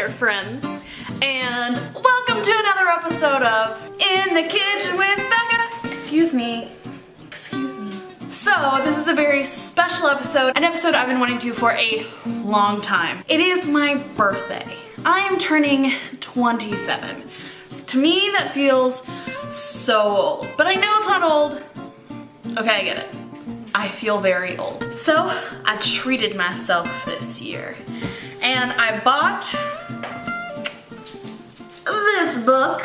there, friends, and welcome to another episode of In the Kitchen with Becca. Excuse me. So, this is a very special episode, an episode I've been wanting to do for a long time. It is my birthday. I am turning 27. To me, that feels so old, but I know it's not old. Okay, I get it. I feel very old. So, I treated myself this year. And I bought this book.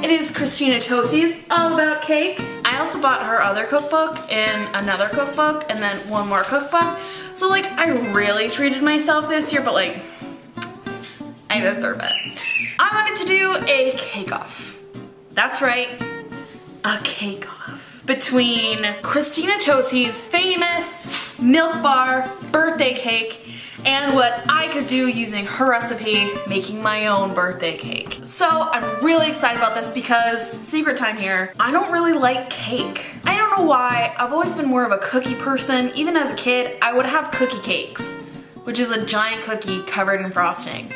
It is Christina Tosi's All About Cake. I also bought her other cookbook and another cookbook and then one more cookbook. So like, I really treated myself this year, but like, I deserve it. I wanted to do a cake-off. That's right, a cake-off. Between Christina Tosi's famous Milk Bar birthday cake and what I could do using her recipe, making my own birthday cake. So I'm really excited about this because, secret time here, I don't really like cake. I don't know why, I've always been more of a cookie person. Even as a kid, I would have cookie cakes, which is a giant cookie covered in frosting.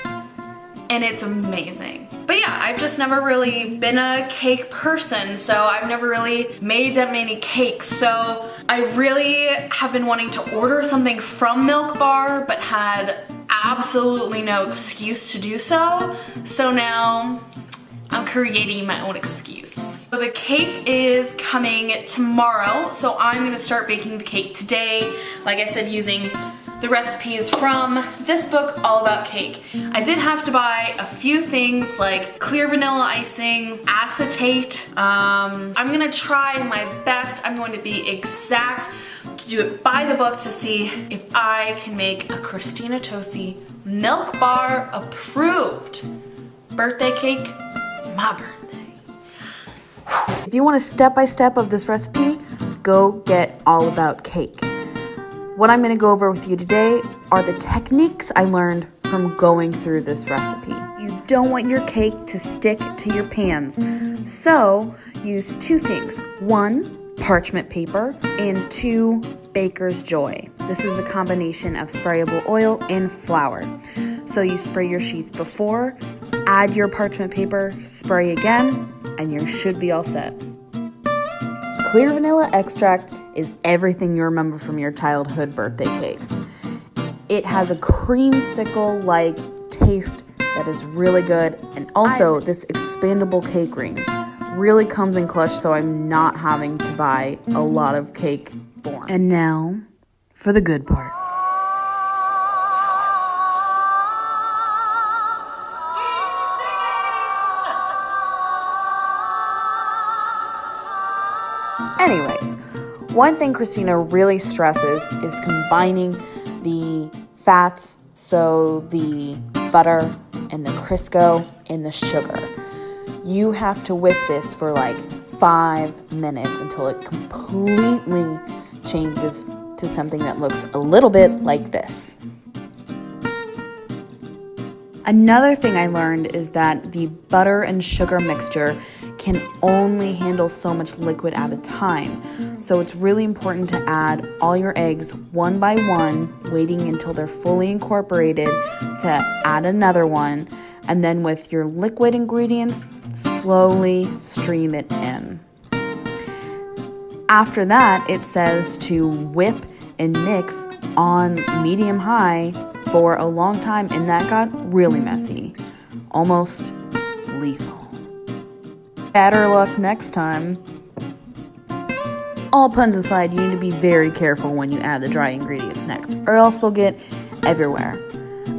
And it's amazing. But yeah, I've just never really been a cake person, so I've never really made that many cakes. So I really have been wanting to order something from Milk Bar, but had absolutely no excuse to do so. So now I'm creating my own excuse. So the cake is coming tomorrow, so I'm gonna start baking the cake today. Like I said, using the recipes from this book, All About Cake. I did have to buy a few things like clear vanilla icing, acetate. I'm gonna try my best. I'm going to be exact to do it by the book to see if I can make a Christina Tosi Milk Bar approved birthday cake, my birthday. If you want a step-by-step of this recipe, go get All About Cake. What I'm going to go over with you today are the techniques I learned from going through this recipe. You don't want your cake to stick to your pans, so use two things. One, parchment paper, and two, Baker's Joy. This is a combination of sprayable oil and flour. So you spray your sheets before, add your parchment paper, spray again, and you should be all set. Clear vanilla extract is everything you remember from your childhood birthday cakes. It has a creamsicle-like taste that is really good, and also this expandable cake ring really comes in clutch, so I'm not having to buy a lot of cake forms. And now for the good part. Anyways, one thing Christina really stresses is combining the fats, so the butter and the Crisco and the sugar. You have to whip this for like 5 minutes until it completely changes to something that looks a little bit like this. Another thing I learned is that the butter and sugar mixture can only handle so much liquid at a time. So it's really important to add all your eggs one by one, waiting until they're fully incorporated to add another one. And then with your liquid ingredients, slowly stream it in. After that, it says to whip and mix on medium-high for a long time, and that got really messy, almost lethal. Better luck next time. All puns aside, you need to be very careful when you add the dry ingredients next, or else they'll get everywhere.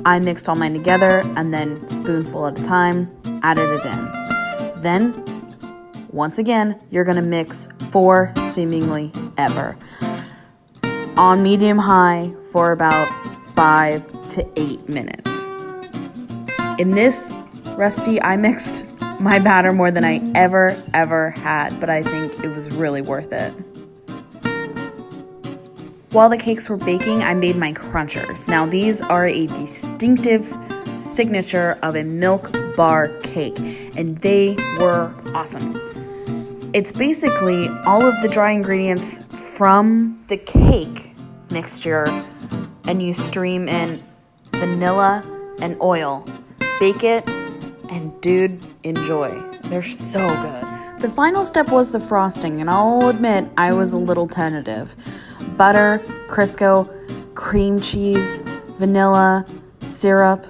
I mixed all mine together, and then spoonful at a time, added it in. Then, once again, you're gonna mix for seemingly ever. On medium-high for about 5 to 8 minutes. In this recipe, I mixed my batter more than I ever had, but I think it was really worth it. While the cakes were baking, I made my crunchers. Now these are a distinctive signature of a Milk Bar cake, and they were awesome. It's basically all of the dry ingredients from the cake mixture, and you stream in vanilla and oil bake it, and dude, enjoy. They're so good. The final step was the frosting, and I'll admit I was a little tentative. Butter, Crisco, cream cheese, vanilla, syrup.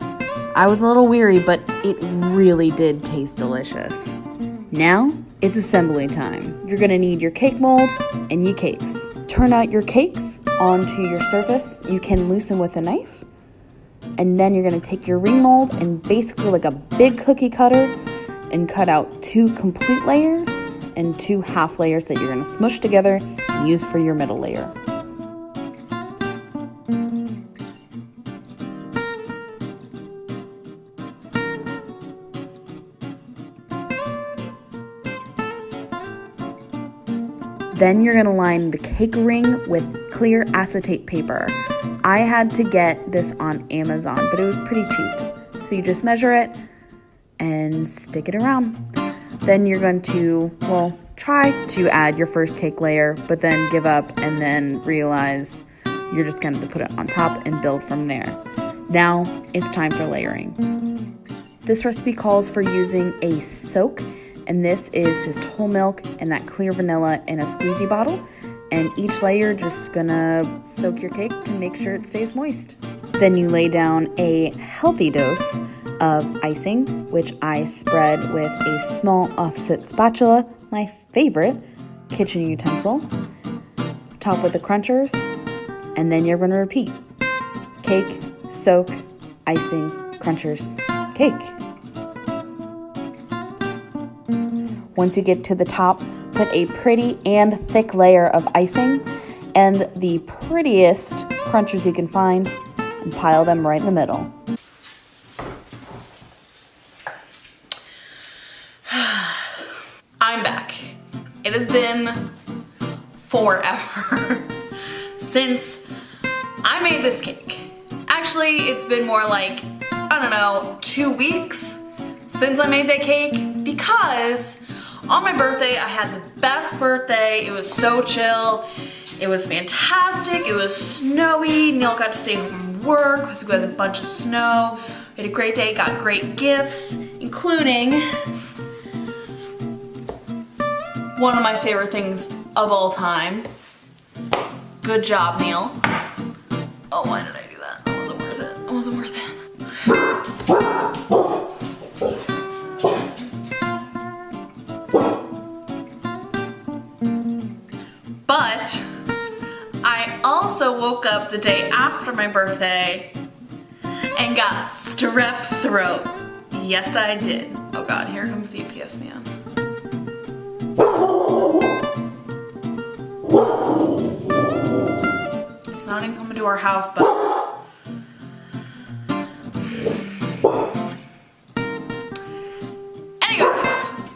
I was a little weary, but it really did taste delicious. Now, it's assembly time. You're gonna need your cake mold and your cakes. Turn out your cakes onto your surface. You can loosen with a knife. And then you're gonna take your ring mold and basically like a big cookie cutter and cut out 2 complete layers and 2 half layers that you're gonna smush together and use for your middle layer. Then you're gonna line the cake ring with clear acetate paper. I had to get this on Amazon, but it was pretty cheap. So you just measure it and stick it around. Then you're going to, try to add your first cake layer, but then give up and then realize you're just going to put it on top and build from there. Now it's time for layering. This recipe calls for using a soak, and this is just whole milk and that clear vanilla in a squeezy bottle. And each layer just gonna soak your cake to make sure it stays moist. Then you lay down a healthy dose of icing, which I spread with a small offset spatula, my favorite kitchen utensil. Top with the crunchers, and then you're gonna repeat. Cake, soak, icing, crunchers, cake. Once you get to the top, put a pretty and thick layer of icing and the prettiest crunchers you can find and pile them right in the middle. I'm back. It has been forever since I made this cake. Actually, it's been more like, 2 weeks since I made that cake, because on my birthday, I had the best birthday. It was so chill. It was fantastic. It was snowy. Neil got to stay home from work because we had a bunch of snow. We had a great day, got great gifts, including one of my favorite things of all time. Good job, Neil. Oh, why did I do that? That wasn't worth it. It wasn't worth it. But I also woke up the day after my birthday and got strep throat. Yes, I did. Oh God, here comes the UPS man. He's not even coming to our house, but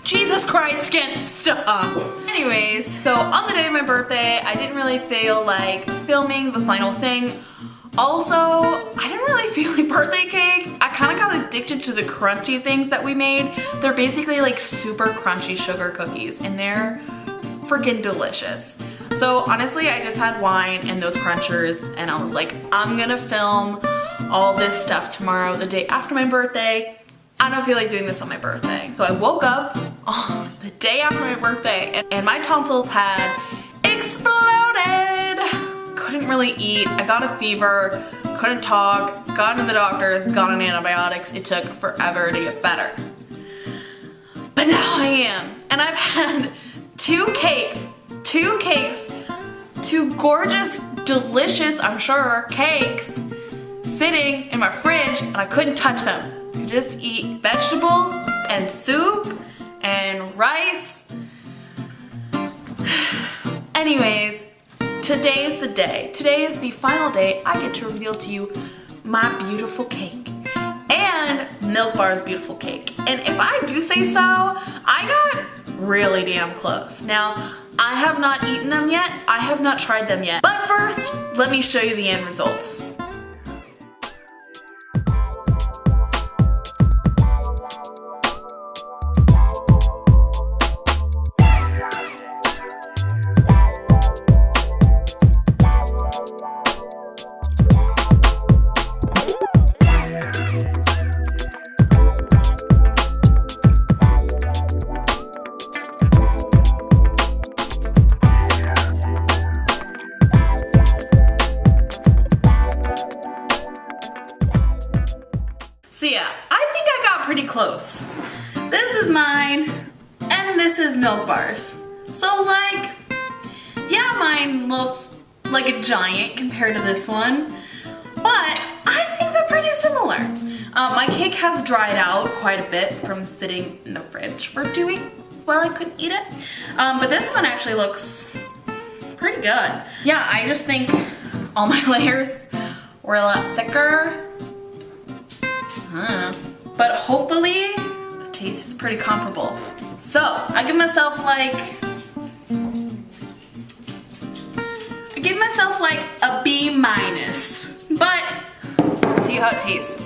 Jesus Christ, can't stop. Anyways, so on the day of my birthday, I didn't really feel like filming the final thing. Also, I didn't really feel like birthday cake. I kind of got addicted to the crunchy things that we made. They're basically like super crunchy sugar cookies, and they're freaking delicious. So honestly, I just had wine and those crunchers, and I was like, I'm gonna film all this stuff tomorrow, the day after my birthday. I don't feel like doing this on my birthday. So I woke up on the day after my birthday and my tonsils had exploded. Couldn't really eat. I got a fever, couldn't talk, got to the doctors, got on antibiotics. It took forever to get better. But now I am. And I've had two gorgeous, delicious, I'm sure, cakes sitting in my fridge, and I couldn't touch them. I could just eat vegetables and soup and rice. Anyways, today's the day. Today is the final day I get to reveal to you my beautiful cake and Milk Bar's beautiful cake. And if I do say so, I got really damn close. Now, I have not eaten them yet. I have not tried them yet. But first, let me show you the end results. So yeah, I think I got pretty close. This is mine, and this is Milk Bar's. So like, yeah, mine looks like a giant compared to this one, but I think they're pretty similar. My cake has dried out quite a bit from sitting in the fridge for 2 weeks while I couldn't eat it. But this one actually looks pretty good. Yeah, I just think all my layers were a lot thicker. I don't know. But hopefully the taste is pretty comparable. So I give myself like a B minus. But let's see how it tastes.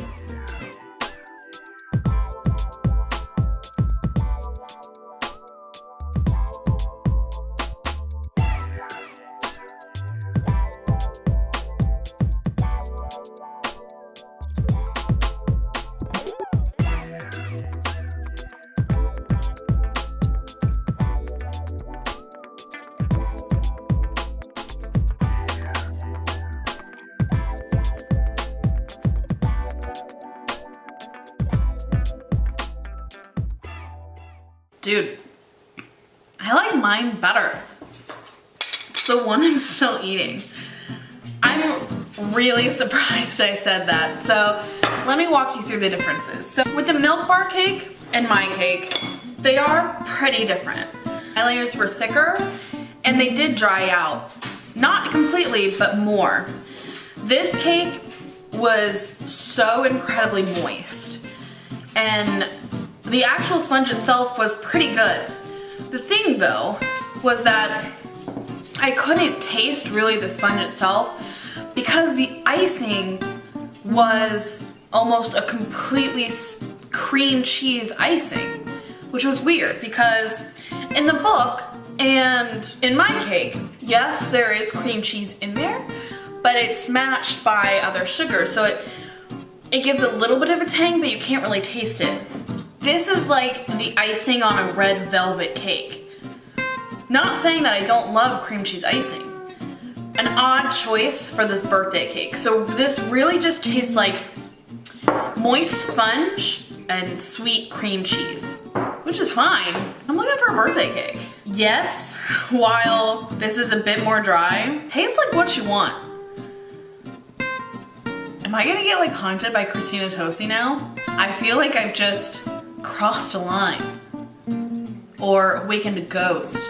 Dude, I like mine better. It's the one I'm still eating. I'm really surprised I said that. So let me walk you through the differences. So with the Milk Bar cake and my cake, they are pretty different. My layers were thicker and they did dry out. Not completely, but more. This cake was so incredibly moist. And the actual sponge itself was pretty good. The thing though was that I couldn't taste really the sponge itself because the icing was almost a completely cream cheese icing, which was weird because in the book and in my cake, yes, there is cream cheese in there, but it's matched by other sugars, so it gives a little bit of a tang, but you can't really taste it. This is like the icing on a red velvet cake. Not saying that I don't love cream cheese icing. An odd choice for this birthday cake. So this really just tastes like moist sponge and sweet cream cheese, which is fine. I'm looking for a birthday cake. Yes, while this is a bit more dry, tastes like what you want. Am I gonna get like haunted by Christina Tosi now? I feel like I've just crossed a line, or awakened a ghost,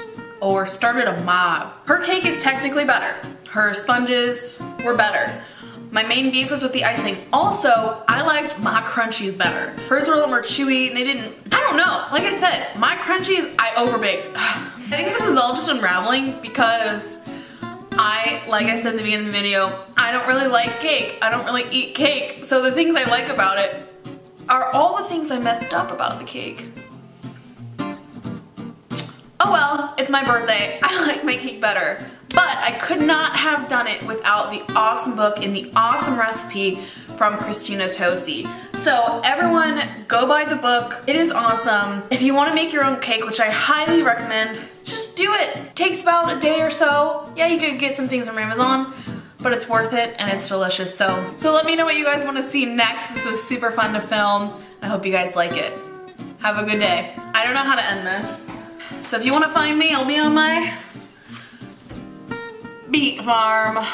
or started a mob. Her cake is technically better. Her sponges were better. My main beef was with the icing. Also, I liked my crunchies better. Hers were a little more chewy and they didn't, I don't know. Like I said, my crunchies, I overbaked. I think this is all just unraveling because like I said at the beginning of the video, I don't really like cake. I don't really eat cake. So the things I like about it are all the things I messed up about the cake. Oh well, it's my birthday. I like my cake better. But I could not have done it without the awesome book and the awesome recipe from Christina Tosi. So everyone, go buy the book. It is awesome. If you want to make your own cake, which I highly recommend, just do it. It takes about a day or so. Yeah, you could get some things from Amazon, but it's worth it and it's delicious. So let me know what you guys want to see next. This was super fun to film. I hope you guys like it. Have a good day. I don't know how to end this. So if you want to find me, I'll be on my beet farm.